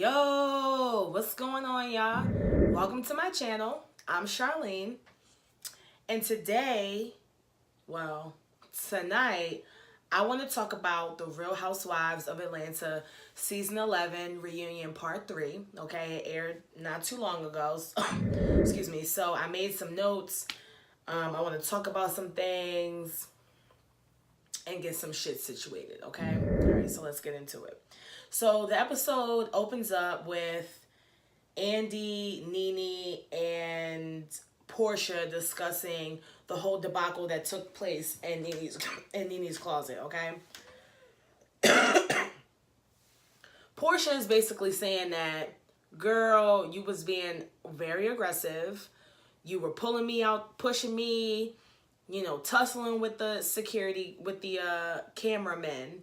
Yo, what's going on, y'all? Welcome to my channel. I'm Charlene, and tonight, I want to talk about the Real Housewives of Atlanta Season 11 Reunion Part 3. Okay, it aired not too long ago. Excuse me. So I made some notes. I want to talk about some things and get some shit situated, okay? All right, so let's get into it. So the episode opens up with Andy, Nene, and Portia discussing the whole debacle that took place in Nene's closet, okay? Portia is basically saying that, girl, you was being very aggressive. You were pulling me out, pushing me, tussling with the security, with the cameramen.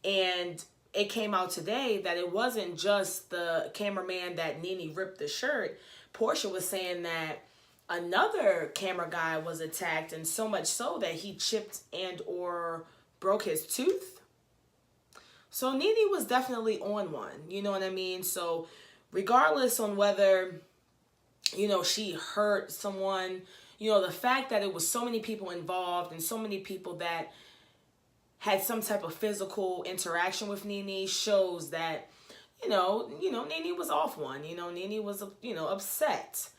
And it came out today that it wasn't just the cameraman that Nene ripped the shirt. Portia was saying that another camera guy was attacked, and so much so that he chipped and or broke his tooth. So Nene was definitely on one, you know what I mean? So regardless on whether, she hurt someone, the fact that it was so many people involved and so many people that had some type of physical interaction with Nene shows that, Nene was off one. Nene was, upset.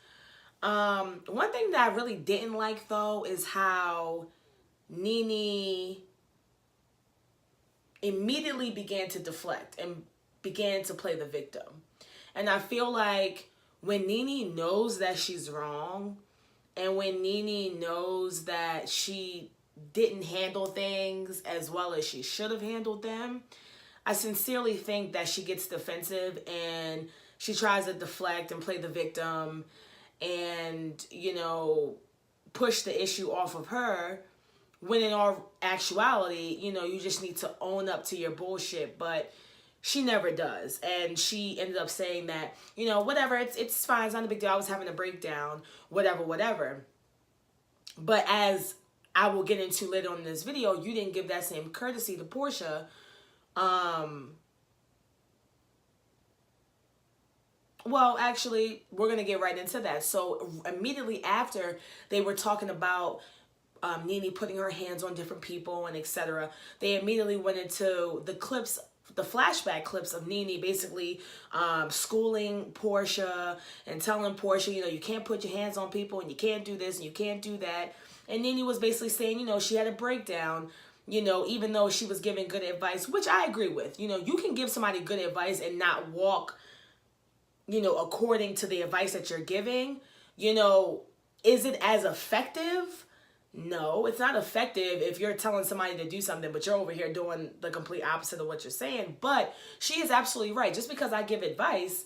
One thing that I really didn't like, though, is how Nene immediately began to deflect and began to play the victim. And I feel like when Nene knows that she's wrong, and when Nene knows that she didn't handle things as well as she should have handled them, I sincerely think that she gets defensive and she tries to deflect and play the victim and, push the issue off of her, when in all actuality, you just need to own up to your bullshit. But she never does. And she ended up saying that, whatever, it's fine, it's not a big deal, I was having a breakdown, whatever. But as I will get into later on in this video, you didn't give that same courtesy to Portia. Well, actually, we're going to get right into that. So immediately after they were talking about Nene putting her hands on different people and etc., they immediately went into the clips, the flashback clips of Nene basically schooling Portia and telling Portia, you can't put your hands on people and you can't do this and you can't do that. And Nene was basically saying, she had a breakdown, even though she was giving good advice, which I agree with. You can give somebody good advice and not walk, according to the advice that you're giving. Is it as effective? No, it's not effective if you're telling somebody to do something, but you're over here doing the complete opposite of what you're saying. But she is absolutely right. Just because I give advice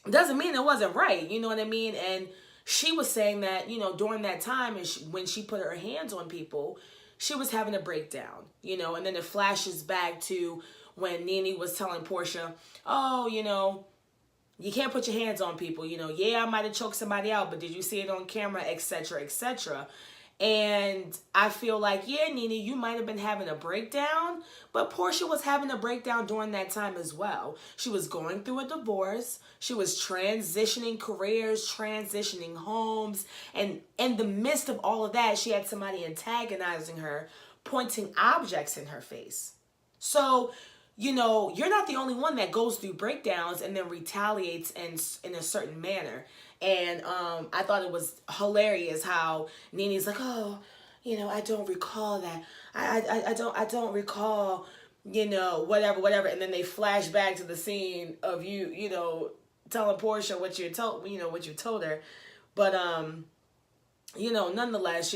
doesn't mean it wasn't right. You know what I mean? And she was saying that, during that time when she put her hands on people, she was having a breakdown, and then it flashes back to when Nene was telling Portia, oh, you can't put your hands on people, yeah, I might have choked somebody out, but did you see it on camera, etc., etc. And I feel like, yeah, Nene, you might have been having a breakdown, but Portia was having a breakdown during that time as well. She was going through a divorce. She was transitioning careers, transitioning homes. And in the midst of all of that, she had somebody antagonizing her, pointing objects in her face. So, you're not the only one that goes through breakdowns and then retaliates in a certain manner. And I thought it was hilarious how Nene's like, oh, I don't recall that. I don't recall, whatever. And then they flash back to the scene of you, telling Portia what you told her. But nonetheless,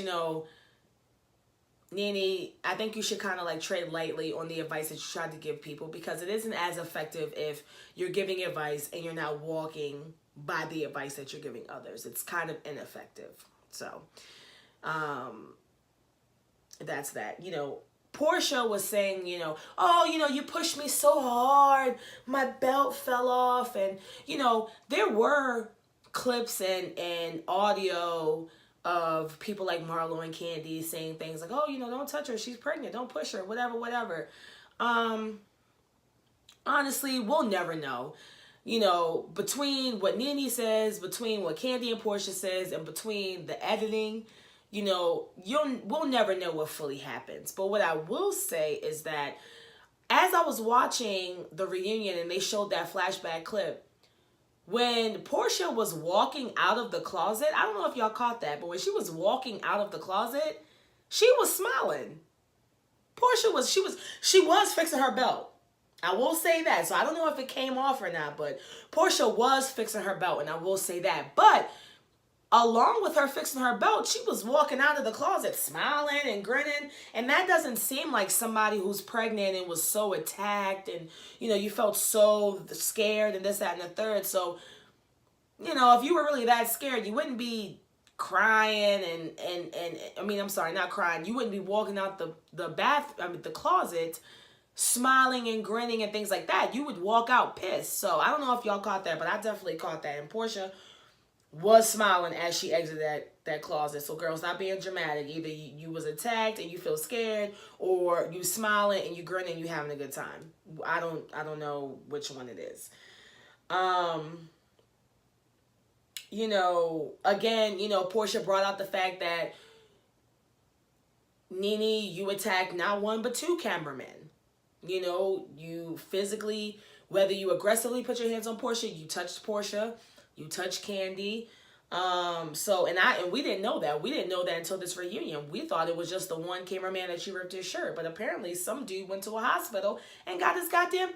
Nene, I think you should kind of tread lightly on the advice that you tried to give people, because it isn't as effective if you're giving advice and you're not walking by the advice that you're giving others. It's kind of ineffective. So, that's that. Portia was saying, oh, you pushed me so hard, my belt fell off. And, there were clips and audio of people like Marlo and Candy saying things like, oh, don't touch her, she's pregnant, don't push her, whatever. Honestly, we'll never know. you know, between what Nene says, between what Candy and Portia says, and between the editing, you know, we'll never know what fully happens. But what I will say is that as I was watching the reunion and they showed that flashback clip, when Portia was walking out of the closet, I don't know if y'all caught that, but when she was walking out of the closet, she was smiling. She was fixing her belt. I will say that. So I don't know if it came off or not, but Portia was fixing her belt, and I will say that. But along with her fixing her belt, she was walking out of the closet smiling and grinning. And that doesn't seem like somebody who's pregnant and was so attacked and, you know, you felt so scared and this, that, and the third. So, you know, if you were really that scared, you wouldn't be crying and I mean, I'm sorry, not crying. You wouldn't be walking out the closet smiling and grinning and things like that. You would walk out pissed. So I don't know if y'all caught that, but I definitely caught that. And Portia was smiling as she exited that closet. So girls, not being dramatic. Either you was attacked and you feel scared, or you smiling and you grinning and you having a good time. I don't know which one it is. You know, again, you know, Portia brought out the fact that Nene, you attacked not one but two cameramen. You know, you physically, whether you aggressively put your hands on Portia, you touched Portia, you touched Candy. And we didn't know that. We didn't know that until this reunion. We thought it was just the one cameraman that you ripped his shirt. But apparently some dude went to a hospital and got his goddamn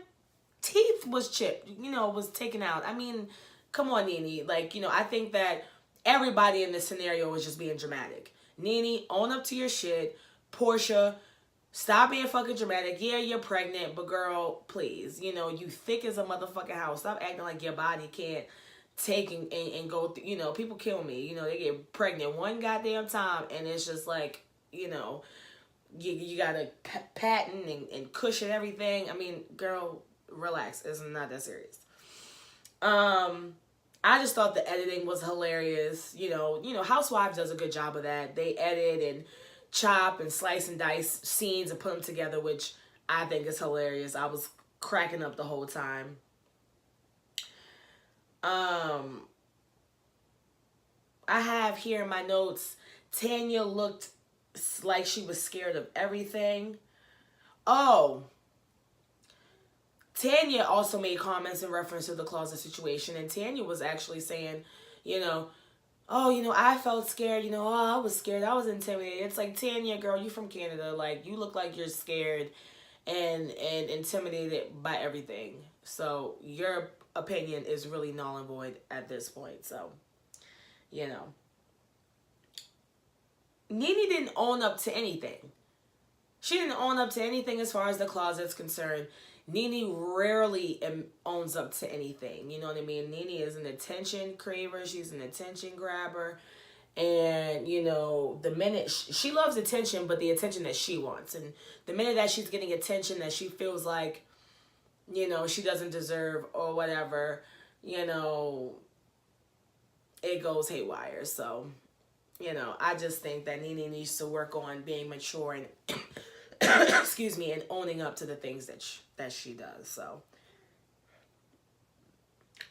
teeth was chipped, you know, was taken out. I mean, come on, Nene. Like, you know, I think that everybody in this scenario was just being dramatic. Nene, own up to your shit. Portia, stop being fucking dramatic. Yeah, you're pregnant, but girl, please. You know, you thick as a motherfucking house. Stop acting like your body can't take and go through. You know, people kill me. You know, they get pregnant one goddamn time, and it's just like, you know, you gotta patent and cushion everything. I mean, girl, relax. It's not that serious. I just thought the editing was hilarious. You know, Housewives does a good job of that. They edit and chop and slice and dice scenes and put them together, which I think is hilarious. I was cracking up the whole time. I have here in my notes, Tanya looked like she was scared of everything. Oh, Tanya also made comments in reference to the closet situation, and Tanya was actually saying, you know, oh, you know, I felt scared, you know, oh, I was scared, I was intimidated. It's like, Tanya, girl, you from Canada, like, you look like you're scared and intimidated by everything. So your opinion is really null and void at this point. So, you know, Nene didn't own up to anything. She didn't own up to anything as far as the closet's concerned. Nene rarely owns up to anything. You know what I mean? Nene is an attention craver. She's an attention grabber. And, you know, the minute she loves attention, but the attention that she wants. And the minute that she's getting attention that she feels like, you know, she doesn't deserve or whatever, you know, it goes haywire. So, you know, I just think that Nene needs to work on being mature and excuse me, and owning up to the things that she does. So,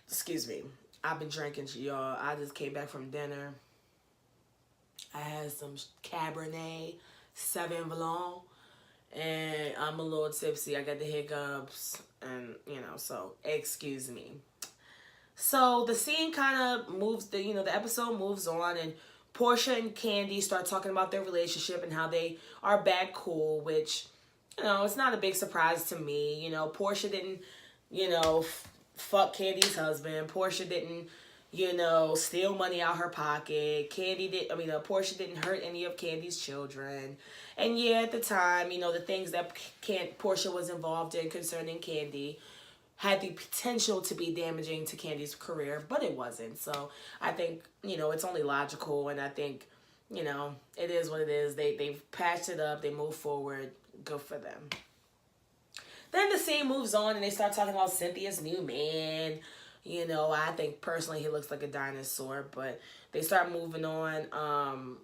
excuse me, I've been drinking, y'all. I just came back from dinner. I had some Cabernet Sauvignon Blanc, and I'm a little tipsy. I got the hiccups, and you know, so excuse me. So the scene kind of moves. The episode moves on, and Portia and Candy start talking about their relationship and how they are back cool, which, you know, it's not a big surprise to me. You know, Portia didn't, you know, fuck Candy's husband. Portia didn't, you know, steal money out her pocket. Portia didn't hurt any of Candy's children. And yeah, at the time, you know, the things that Portia was involved in concerning Candy had the potential to be damaging to Candy's career, but it wasn't. So I think, you know, it's only logical, and I think, you know, it is what it is. They've patched it up. They move forward. Good for them. Then the scene moves on, and they start talking about Cynthia's new man. You know, I think personally he looks like a dinosaur, but they start moving on.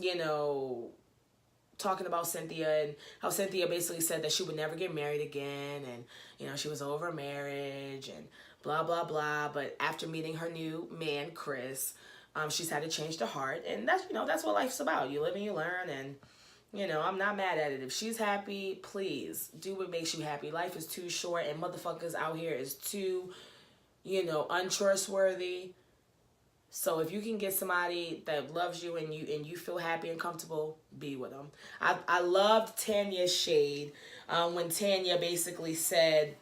You know, talking about Cynthia and how Cynthia basically said that she would never get married again, and she was over marriage and blah blah blah. But after meeting her new man, Chris, she's had to change her heart, and that's what life's about. You live and you learn, and I'm not mad at it. If she's happy, please do what makes you happy. Life is too short, and motherfuckers out here is too, untrustworthy. So if you can get somebody that loves you and you feel happy and comfortable, be with them. I loved Tanya's shade when Tanya basically said,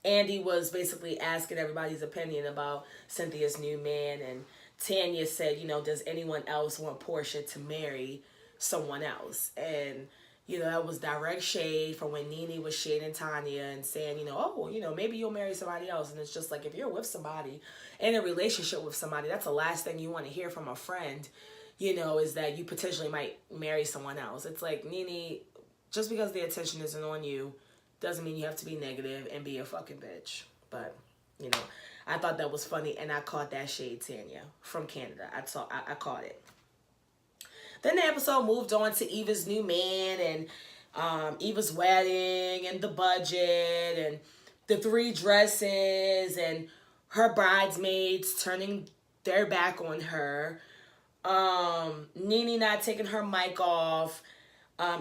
Andy was basically asking everybody's opinion about Cynthia's new man, and Tanya said, does anyone else want Portia to marry someone else? And that was direct shade from when Nene was shading Tanya and saying, maybe you'll marry somebody else. And it's just like, if you're with somebody, in a relationship with somebody, that's the last thing you want to hear from a friend, is that you potentially might marry someone else. It's like, Nene, just because the attention isn't on you doesn't mean you have to be negative and be a fucking bitch. But, I thought that was funny, and I caught that shade, Tanya, from Canada. I caught it. Then the episode moved on to Eva's new man and Eva's wedding and the budget and the 3 dresses and her bridesmaids turning their back on her. Nene not taking her mic off.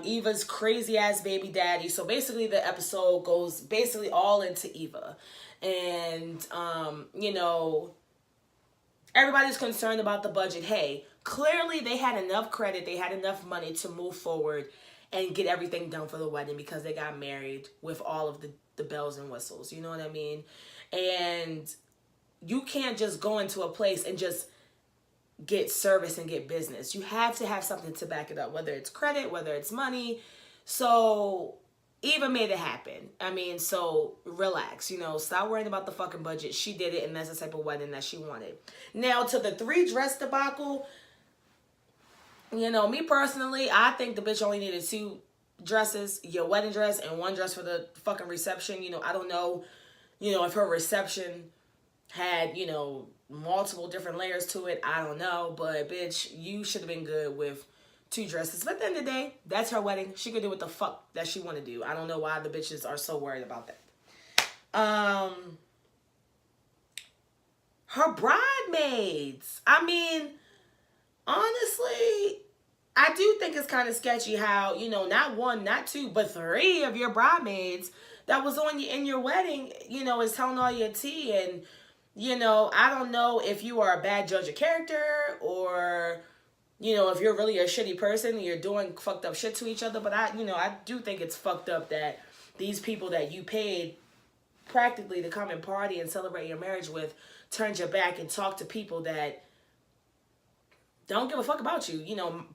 Eva's crazy ass baby daddy. So basically the episode goes basically all into Eva. And, everybody's concerned about the budget. Hey, clearly they had enough credit, they had enough money to move forward and get everything done for the wedding because they got married with all of the bells and whistles. You know what I mean? And you can't just go into a place and just get service and get business. You have to have something to back it up, whether it's credit, whether it's money. So Eva made it happen. So relax, stop worrying about the fucking budget. She did it, and that's the type of wedding that she wanted. Now, to the 3 dress debacle, me personally, I think the bitch only needed 2 dresses, your wedding dress and 1 dress for the fucking reception. I don't know, if her reception had, multiple different layers to it. I don't know, but bitch, you should have been good with 2 dresses. But at the end of the day, that's her wedding. She could do what the fuck that she want to do. I don't know why the bitches are so worried about that. Her bridesmaids. Honestly, I do think it's kind of sketchy how, not 1, not 2, but 3 of your bridesmaids that was in your wedding, is telling all your tea. And, I don't know if you are a bad judge of character or, if you're really a shitty person and you're doing fucked up shit to each other. But I do think it's fucked up that these people that you paid practically to come and party and celebrate your marriage with turned your back and talked to people that don't give a fuck about you.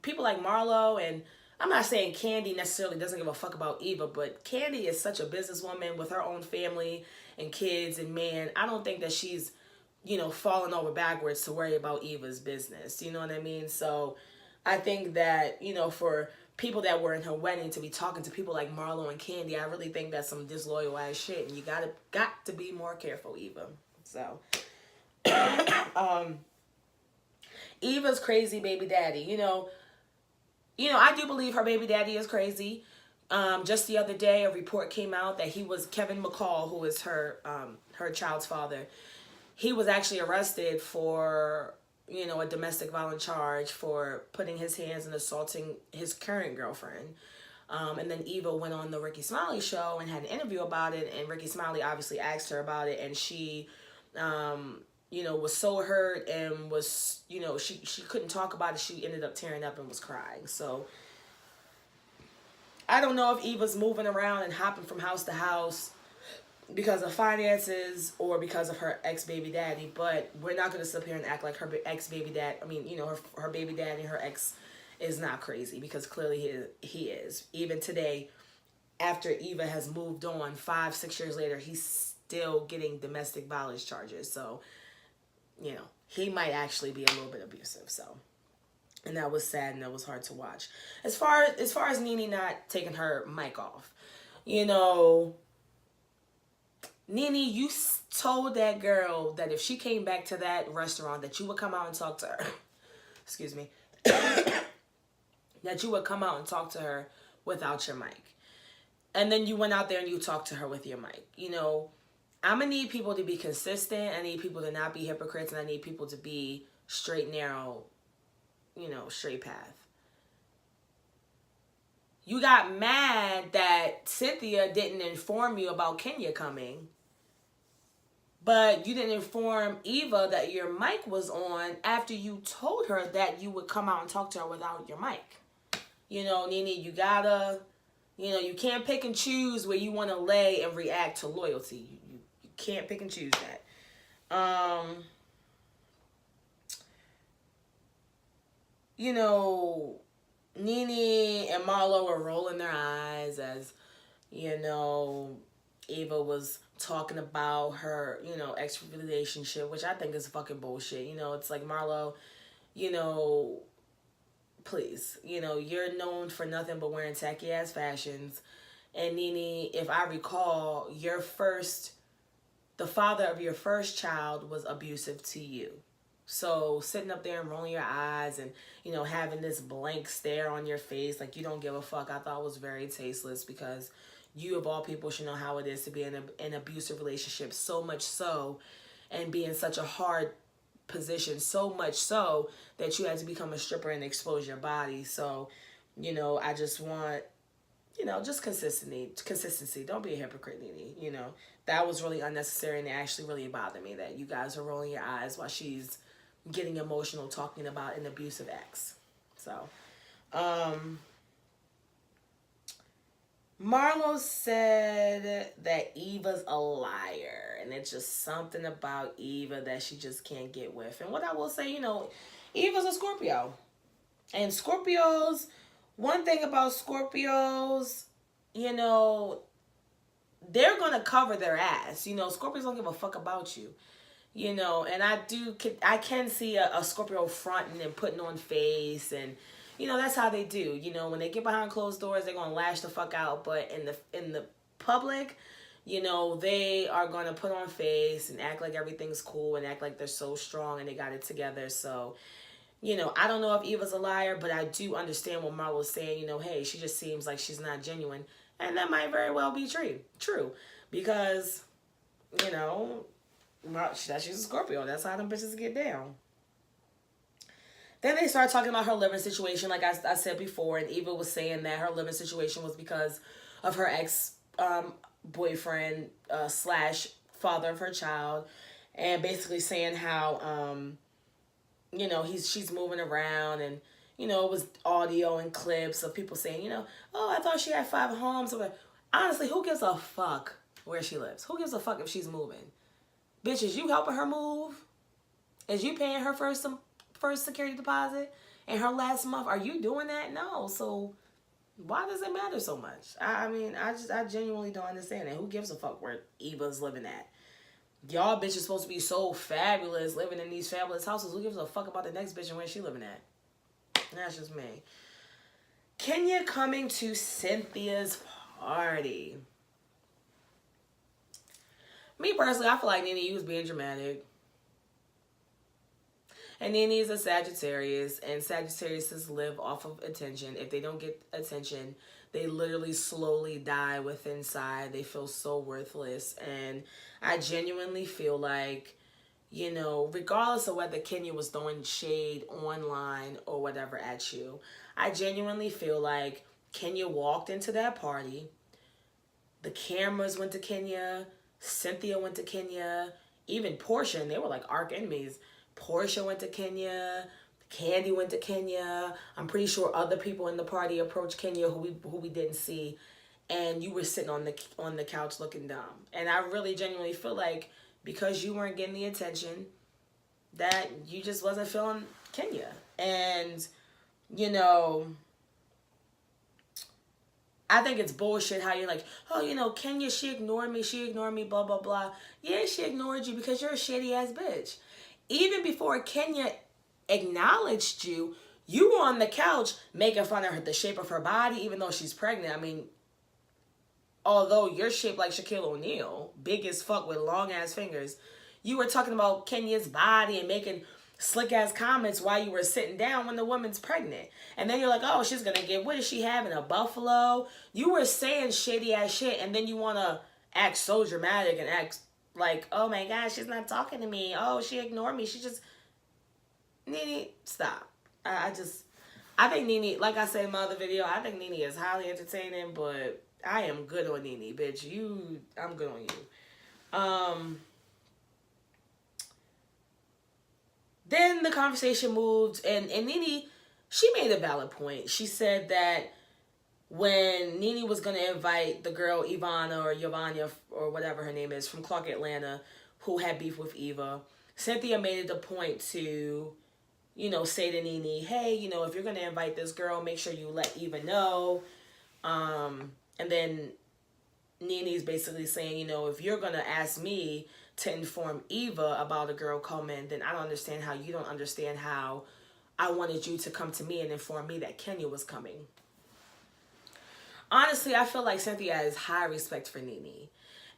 People like Marlo, and I'm not saying Candy necessarily doesn't give a fuck about Eva, but Candy is such a businesswoman with her own family and kids, and man, I don't think that she's, falling over backwards to worry about Eva's business. You know what I mean? So I think that, for people that were in her wedding to be talking to people like Marlo and Candy, I really think that's some disloyal ass shit, and you got to be more careful, Eva. So Eva's crazy baby daddy, I do believe her baby daddy is crazy. Just the other day, a report came out that he was Kevin McCall, who is her child's father. He was actually arrested for, a domestic violence charge for putting his hands and assaulting his current girlfriend. And then Eva went on the Ricky Smiley show and had an interview about it. And Ricky Smiley obviously asked her about it. And she, was so hurt and was, she couldn't talk about it. She ended up tearing up and was crying. So I don't know if Eva's moving around and hopping from house to house because of finances or because of her ex-baby daddy, but we're not going to sit here and act like her ex-baby dad, her baby daddy and her ex is not crazy, because clearly he is. Even today, after Eva has moved on, 5-6 years later, he's still getting domestic violence charges. So, he might actually be a little bit abusive. So, and that was sad and that was hard to watch. As far as Nene not taking her mic off, Nene, you told that girl that if she came back to that restaurant that you would come out and talk to her. Excuse me. that you would come out and talk to her without your mic. And then you went out there and you talked to her with your mic. You know, I'm going to need people to be consistent. I need people to not be hypocrites. And I need people to be straight, narrow, you know, straight path. You got mad that Cynthia didn't inform you about Kenya coming. But you didn't inform Eva that your mic was on after you told her that you would come out and talk to her without your mic. You know, Nene, you gotta, you know, you can't pick and choose where you want to lay and react to loyalty. You can't pick and choose that. You know, Nene and Marlo were rolling their eyes as, you know, Eva was talking about her, you know, ex-relationship, which I think is fucking bullshit. You know, it's like, Marlo, you know, please, you know, you're known for nothing but wearing tacky ass fashions. And Nene, if I recall, the father of your first child was abusive to you. So sitting up there and rolling your eyes and, you know, having this blank stare on your face like you don't give a fuck, I thought was very tasteless, because you of all people should know how it is to be in an abusive relationship, so much so, and be in such a hard position, so much so that you had to become a stripper and expose your body. So, you know, I just want, you know, just consistency. Don't be a hypocrite, Nene. You know, that was really unnecessary, and it actually really bothered me that you guys are rolling your eyes while she's getting emotional talking about an abusive ex. So, Marlo said that Eva's a liar, and it's just something about Eva that she just can't get with. And what I will say, you know, Eva's a Scorpio. And Scorpios, one thing about Scorpios, you know, they're going to cover their ass. You know, Scorpios don't give a fuck about you. You know, and I can see a Scorpio fronting and putting on face, and, you know, that's how they do. You know, when they get behind closed doors, they're going to lash the fuck out. But in the public, you know, they are going to put on face and act like everything's cool and act like they're so strong and they got it together. So, you know, I don't know if Eva's a liar, but I do understand what Marlo's saying. You know, hey, she just seems like she's not genuine. And that might very well be true. Because, you know, she's a Scorpio. That's how them bitches get down. Then they started talking about her living situation, like I said before, and Eva was saying that her living situation was because of her ex-boyfriend slash father of her child, and basically saying how, you know, she's moving around, and, you know, it was audio and clips of people saying, you know, oh, I thought she had 5 homes. Honestly, who gives a fuck where she lives? Who gives a fuck if she's moving? Bitch, is you helping her move? Is you paying her first security deposit and her last month? Are you doing that? No. So why does it matter so much? I mean, I genuinely don't understand it. Who gives a fuck where Eva's living at? Y'all bitches supposed to be so fabulous, living in these fabulous houses. Who gives a fuck about the next bitch and where she living at? That's just me. Kenya coming to Cynthia's party. Me personally, I feel like Nene, you was being dramatic. And Nene is a Sagittarius, and Sagittariuses live off of attention. If they don't get attention, they literally slowly die within inside. They feel so worthless. And I genuinely feel like, you know, regardless of whether Kenya was throwing shade online or whatever at you, I genuinely feel like Kenya walked into that party. The cameras went to Kenya. Cynthia went to Kenya. Even Portia, and they were like arch enemies. Portia went to Kenya. Candy went to Kenya. I'm pretty sure other people in the party approached Kenya who we didn't see, and you were sitting on the couch looking dumb. And I really genuinely feel like because you weren't getting the attention, that you just wasn't feeling Kenya. And, you know, I think it's bullshit how you're like, oh, you know, Kenya, she ignored me, blah, blah, blah. Yeah, she ignored you because you're a shitty ass bitch. Even before Kenya acknowledged you, you were on the couch making fun of the shape of her body, even though she's pregnant. I mean, although you're shaped like Shaquille O'Neal, big as fuck with long ass fingers, you were talking about Kenya's body and making slick ass comments while you were sitting down when the woman's pregnant. And then you're like, oh, she's gonna get, what is she having, a buffalo? You were saying shady ass shit, and then you wanna act so dramatic and act like, oh my gosh, she's not talking to me. Oh, she ignored me. She just, Nene, stop. I think Nene, like I said in my other video, I think Nene is highly entertaining, but I am good on Nene, bitch. I'm good on you. Then the conversation moved, and Nene, she made a valid point. She said that when Nene was going to invite the girl Ivana or Yvonnya or whatever her name is from Clark, Atlanta, who had beef with Eva, Cynthia made it a point to, you know, say to Nene, hey, you know, if you're going to invite this girl, make sure you let Eva know. And then Nene's basically saying, you know, if you're going to ask me to inform Eva about a girl coming, then I don't understand how you don't understand how I wanted you to come to me and inform me that Kenya was coming. Honestly, I feel like Cynthia has high respect for Nene.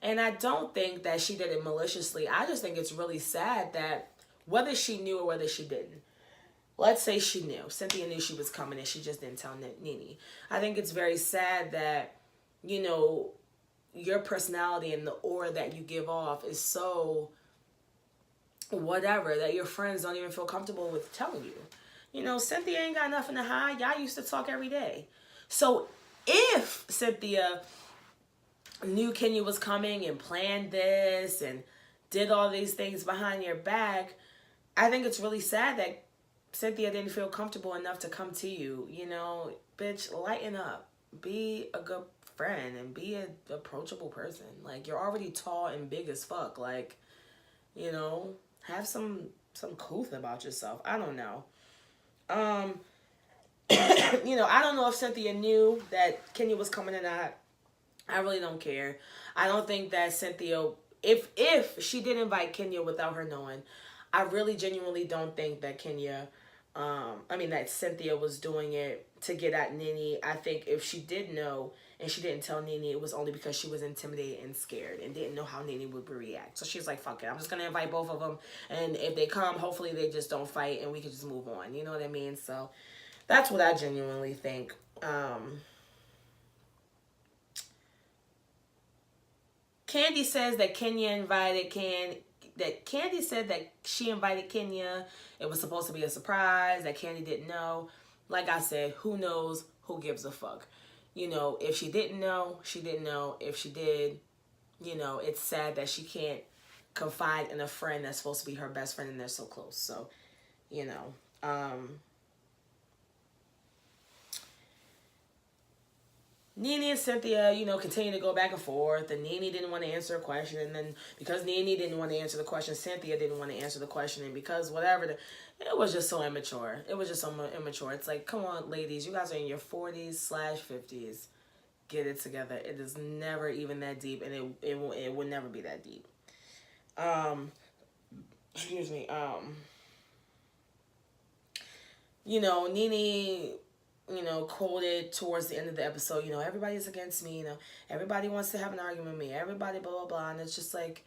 And I don't think that she did it maliciously. I just think it's really sad that whether she knew or whether she didn't, let's say she knew. Cynthia knew she was coming and she just didn't tell Nene. I think it's very sad that, you know, your personality and the aura that you give off is so whatever that your friends don't even feel comfortable with telling you. You know, Cynthia ain't got nothing to hide. Y'all used to talk every day. So if Cynthia knew Kenya was coming and planned this and did all these things behind your back, I think it's really sad that Cynthia didn't feel comfortable enough to come to you. You know, bitch, lighten up. Be a good friend and be an approachable person. Like, you're already tall and big as fuck. Like, you know, have some couth about yourself. I don't know. You know, I don't know if Cynthia knew that Kenya was coming or not. I really don't care. I don't think that Cynthia, if she did invite Kenya without her knowing, I really genuinely don't think that that Cynthia was doing it to get at Nene. I think if she did know and she didn't tell Nene, it was only because she was intimidated and scared and didn't know how Nene would react. So she's like, fuck it, I'm just going to invite both of them. And if they come, hopefully they just don't fight and we can just move on. You know what I mean? So that's what I genuinely think. Candy says that Candy said that she invited Kenya. It was supposed to be a surprise, that Candy didn't know. Like I said, who knows? Who gives a fuck? You know, if she didn't know, she didn't know. If she did, you know, it's sad that she can't confide in a friend that's supposed to be her best friend and they're so close. So, you know, Nene and Cynthia, you know, continue to go back and forth, and Nene didn't want to answer a question, and then because Nene didn't want to answer the question, Cynthia didn't want to answer the question, and because whatever, it was just so immature. It was just so immature. It's like, come on, ladies, you guys are in your 40s/50s. Get it together. It is never even that deep, and it will never be that deep. Excuse me. You know, Nene, you know, quoted towards the end of the episode, you know, everybody's against me, you know, everybody wants to have an argument with me, everybody blah, blah, blah, and it's just like,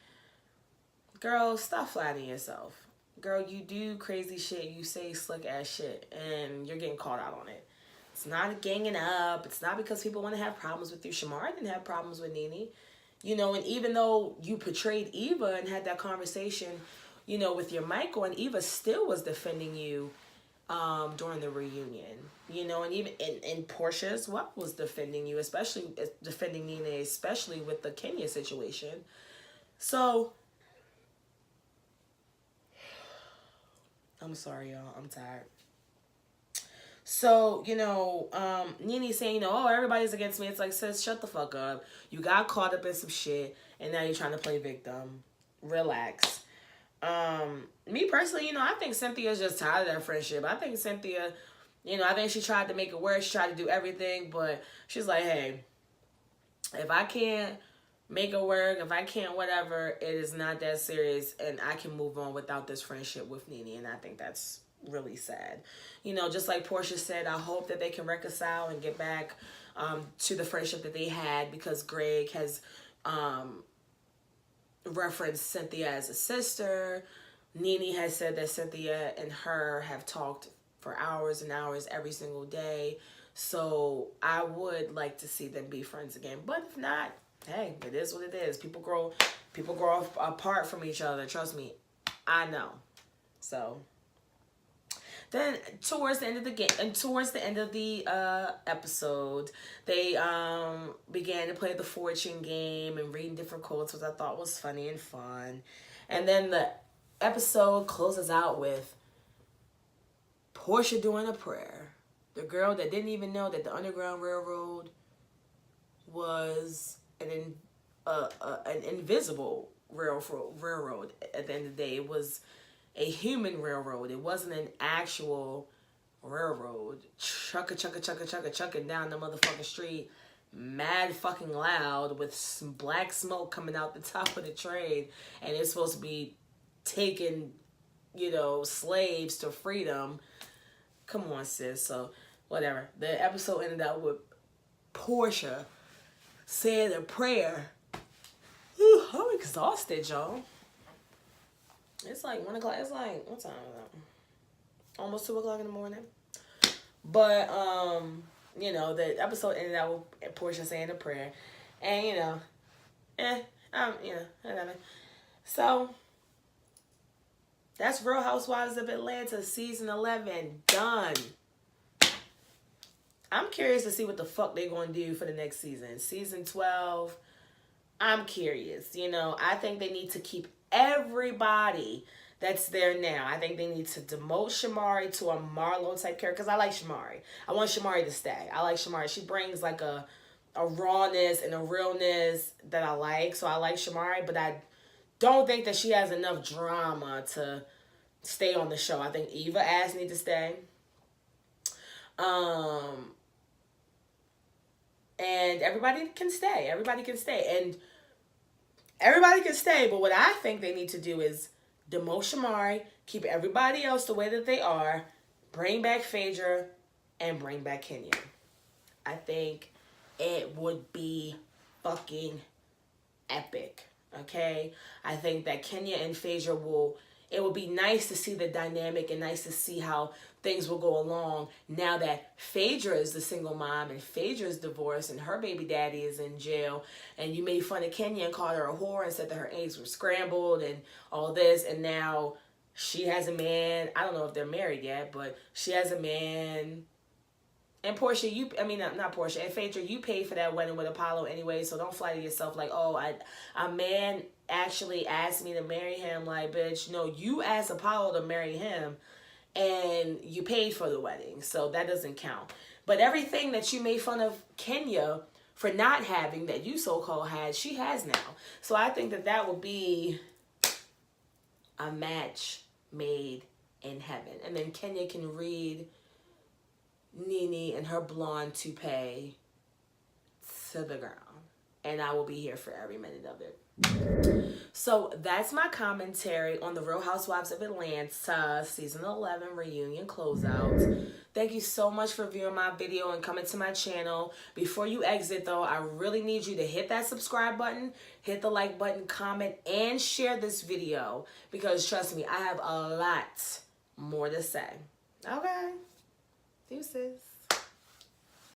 girl, stop flattering yourself. Girl, you do crazy shit, you say slick ass shit, and you're getting caught out on it. It's not ganging up, it's not because people want to have problems with you. Shamar didn't have problems with Nene, you know, and even though you portrayed Eva and had that conversation, you know, with your Michael, and Eva still was defending you during the reunion, you know, and even in Portia as well was defending you, especially defending Nene, especially with the Kenya situation. So I'm sorry, y'all, I'm tired. So, you know, Nene saying, you know, oh, everybody's against me. It's like, sis, shut the fuck up. You got caught up in some shit and now you're trying to play victim. Relax. Me personally, you know, I think Cynthia's just tired of that friendship. I think Cynthia, you know, I think she tried to make it work. She tried to do everything, but she's like, hey, if I can't make it work, if I can't whatever, it is not that serious and I can move on without this friendship with Nene. And I think that's really sad. You know, just like Portia said, I hope that they can reconcile and get back to the friendship that they had, because Greg has referenced Cynthia as a sister. Nene has said that Cynthia and her have talked for hours and hours every single day. So I would like to see them be friends again. But if not, hey, it is what it is. People grow apart from each other. Trust me, I know. So then towards the end of the game and towards the end of the episode, they began to play the fortune game and reading different quotes, which I thought was funny and fun. And then the episode closes out with Portia doing a prayer. The girl that didn't even know that the Underground Railroad was an invisible railroad. At the end of the day, it was a human railroad. It wasn't an actual railroad. Chucking down the motherfucking street, mad fucking loud, with some black smoke coming out the top of the train, and it's supposed to be taking, slaves to freedom. Come on, sis. So, whatever. The episode ended up with Portia saying a prayer. Whew, I'm exhausted, y'all. It's like 1 o'clock. It's like, what time is it? Almost 2 o'clock in the morning. But, the episode ended out with Portia saying a prayer. And, whatever. So, that's Real Housewives of Atlanta, season 11, done. I'm curious to see what the fuck they're going to do for the next season. Season 12, I'm curious. I think they need to keep everybody that's there now. I think they need to demote Shamari to a Marlo type character, because I like Shamari. I want Shamari to stay. I like Shamari. She brings like a rawness and a realness that I like. So I like Shamari, but I don't think that she has enough drama to stay on the show. I think Eva Ass need to stay. And everybody can stay. Everybody can stay. But what I think they need to do is demote Shamari, keep everybody else the way that they are, bring back Phaedra, and bring back Kenya. I think it would be fucking epic. Okay? I think that Kenya and Phaedra it would be nice to see the dynamic and nice to see how things will go along now that Phaedra is the single mom and Phaedra is divorced and her baby daddy is in jail, and you made fun of Kenya and called her a whore and said that her eggs were scrambled and all this, and now she has a man. I don't know if they're married yet, but she has a man. And Portia, not Portia, and Phaedra, you paid for that wedding with Apollo anyway, so don't flatter yourself like, oh, a man actually asked me to marry him. Like, bitch, no, you asked Apollo to marry him, and you paid for the wedding, so that doesn't count. But everything that you made fun of Kenya for not having, that you so-called had, she has now. So I think that would be a match made in heaven. And then Kenya can read Nene and her blonde toupee to the ground, and I will be here for every minute of it. So that's my commentary on the Real Housewives of Atlanta season 11 reunion closeout. Thank you so much for viewing my video and coming to my channel. Before you exit though, I really need you to hit that subscribe button, hit the like button, comment, and share this video, because trust me, I have a lot more to say. Okay. Deuces.